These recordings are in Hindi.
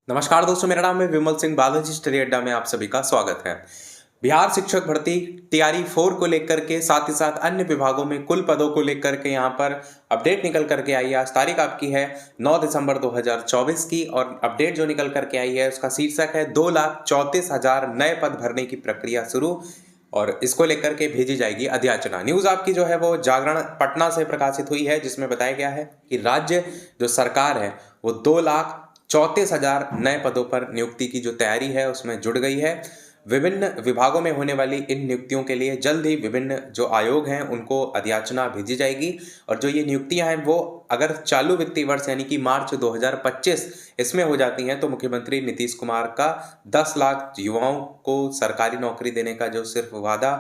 नमस्कार दोस्तों, मेरा नाम है विमल सिंह। बालाजी स्टडी अड्डा में आप सभी का स्वागत है। बिहार शिक्षक भर्ती टीआरई 4 को लेकर के साथ ही साथ अन्य विभागों में कुल पदों को लेकर के यहाँ पर अपडेट निकल करके आई है। आज तारीख आपकी है 9 दिसंबर 2024 की और अपडेट जो निकल करके आई है उसका शीर्षक है 2,34,000 नए पद भरने की प्रक्रिया शुरू और इसको लेकर के भेजी जाएगी अध्याचना। न्यूज आपकी जो है वो जागरण पटना से प्रकाशित हुई है, जिसमें बताया गया है कि राज्य जो सरकार है वो 2,34,000 नए पदों पर नियुक्ति की जो तैयारी है उसमें जुट गई है। विभिन्न विभागों में होने वाली इन नियुक्तियों के लिए जल्द ही विभिन्न जो आयोग हैं उनको अध्याचना भेजी जाएगी और जो ये नियुक्तियां हैं वो अगर चालू वित्तीय वर्ष यानी कि मार्च 2025 इसमें हो जाती हैं तो मुख्यमंत्री नीतीश कुमार का 10 लाख युवाओं को सरकारी नौकरी देने का जो सिर्फ वादा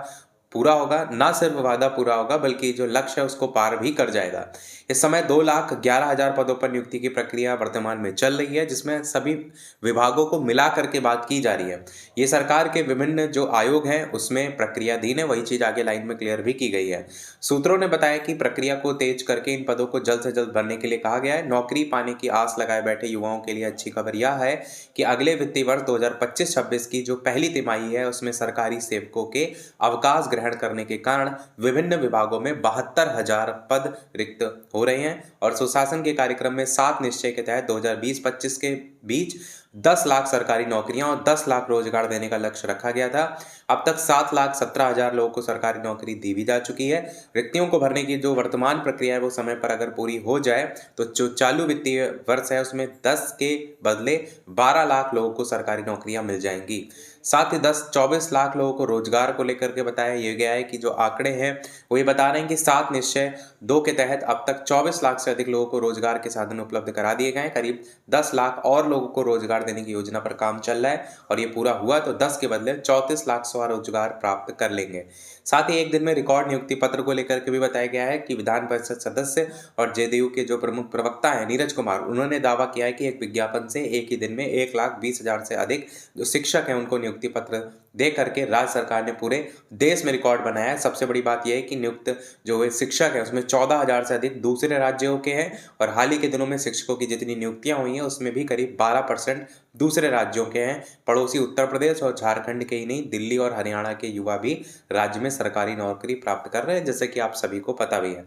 पूरा होगा, ना सिर्फ वादा पूरा होगा बल्कि जो लक्ष्य है उसको पार भी कर जाएगा। इस समय 2,11,000 पदों पर नियुक्ति की प्रक्रिया वर्तमान में चल रही है, जिसमें सभी विभागों को मिला करके बात की जा रही है। ये सरकार के विभिन्न जो आयोग हैं उसमें प्रक्रियाधीन है, वही चीज आगे लाइन में क्लियर भी की गई है। सूत्रों ने बताया कि प्रक्रिया को तेज करके इन पदों को जल्द से जल्द भरने के लिए कहा गया है। नौकरी पाने की आस लगाए बैठे युवाओं के लिए अच्छी खबर यह है कि अगले वित्तीय वर्ष 2025-26 की जो पहली तिमाही है उसमें सरकारी सेवकों के अवकाश ग्रहण करने के कारण विभिन्न विभागों में 72,000 पद रिक्त हो रहे हैं और सुशासन के कार्यक्रम में 7 निश्चय के तहत 2020-25 के बीच 10 लाख सरकारी नौकरियां और 10 लाख रोजगार देने का लक्ष्य रखा गया था। अब तक 7,17,000 लोगों को सरकारी नौकरी दी भी जा चुकी है। रिक्तियों को भरने की जो वर्तमान प्रक्रिया है वो समय पर अगर पूरी हो जाए तो जो चालू वित्तीय वर्ष है उसमें 10 के बदले 12 लाख लोगों को सरकारी नौकरियां मिल जाएंगी। साथ ही 10-24 लाख लोगों को रोजगार को लेकर के बताया ये गया है कि जो आंकड़े हैं वो ये बता रहे हैं कि 7 निश्चय 2 के तहत अब तक 24 लाख से अधिक लोगों को रोजगार के साधन उपलब्ध करा दिए गए हैं। करीब 10 लाख और लोगों को रोजगार देने की योजना पर काम चल रहा है और ये पूरा हुआ तो 10 के बदले 34 लाख स्वरोजगार प्राप्त कर लेंगे। साथ ही एक दिन में रिकॉर्ड नियुक्ति पत्र को लेकर के भी बताया गया है कि विधान परिषद सदस्य और जेडीयू के जो प्रमुख प्रवक्ता हैं नीरज कुमार, उन्होंने दावा किया है कि एक विज्ञापन से एक ही दिन में 1,20,000 से अधिक जो शिक्षक हैं उनको नियुक्ति पत्र दे करके राज्य सरकार ने पूरे देश में रिकॉर्ड बनाया है। सबसे बड़ी बात यह है कि नियुक्त जो वे शिक्षक हैं उसमें 14,000 से अधिक दूसरे राज्यों के हैं और हाल ही के दिनों में शिक्षकों की जितनी नियुक्तियां हुई हैं उसमें भी करीब 12% दूसरे राज्यों के हैं। पड़ोसी उत्तर प्रदेश और झारखंड के ही नहीं, दिल्ली और हरियाणा के युवा भी राज्य में सरकारी नौकरी प्राप्त कर रहे हैं, जैसे कि आप सभी को पता भी है।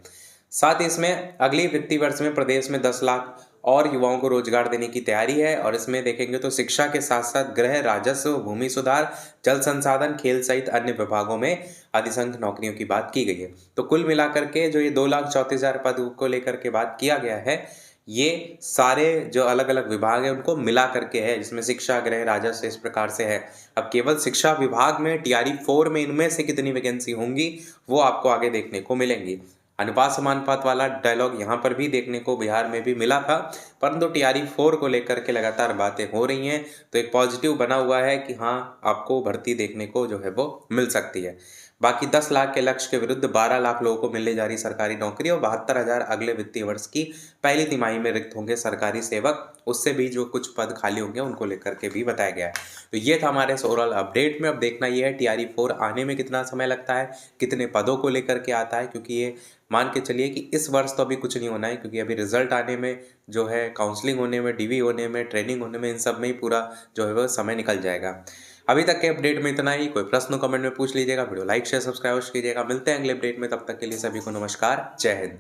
साथ ही इसमें अगली वित्तीय वर्ष में प्रदेश में 10 लाख और युवाओं को रोजगार देने की तैयारी है और इसमें देखेंगे तो शिक्षा के साथ साथ गृह, राजस्व, भूमि सुधार, जल संसाधन, खेल सहित अन्य विभागों में अधिसंख्य नौकरियों की बात की गई है। तो कुल मिलाकर के जो ये 2,34,000 पद को लेकर के बात किया गया है, ये सारे जो अलग अलग विभाग है उनको मिला करके है, जिसमें शिक्षा, गृह, राजस्व इस प्रकार से है। अब केवल शिक्षा विभाग में टीआरई 4 में इनमें से कितनी वैकेंसी होंगी वो आपको आगे देखने को मिलेंगी। अनुपात समानुपात वाला डायलॉग यहाँ पर भी देखने को बिहार में भी मिला था, परंतु टीआरई 4 को लेकर के लगातार बातें हो रही हैं तो एक पॉजिटिव बना हुआ है कि हाँ आपको भर्ती देखने को जो है वो मिल सकती है। बाकी 10 लाख के लक्ष्य के विरुद्ध 12 लाख लोगों को मिलने जा रही सरकारी नौकरी और 72,000 अगले वित्तीय वर्ष की पहली तिमाही में रिक्त होंगे सरकारी सेवक। उससे भी जो कुछ पद खाली होंगे उनको लेकर के भी बताया गया है। तो ये था हमारे ओवरऑल अपडेट में। अब देखना ये है टीआरई 4 आने में कितना समय लगता है, कितने पदों को लेकर के आता है, क्योंकि ये मान के चलिए कि इस वर्ष तो अभी कुछ नहीं होना है, क्योंकि अभी रिजल्ट आने में जो है, काउंसलिंग होने में, डीवी होने में, ट्रेनिंग होने में, इन सब में ही पूरा जो है वो समय निकल जाएगा। अभी तक के अपडेट में इतना ही। कोई प्रश्न कमेंट में पूछ लीजिएगा, वीडियो लाइक शेयर सब्सक्राइब कीजिएगा। मिलते हैं अगले अपडेट में, तब तक के लिए सभी को नमस्कार, जय हिंद।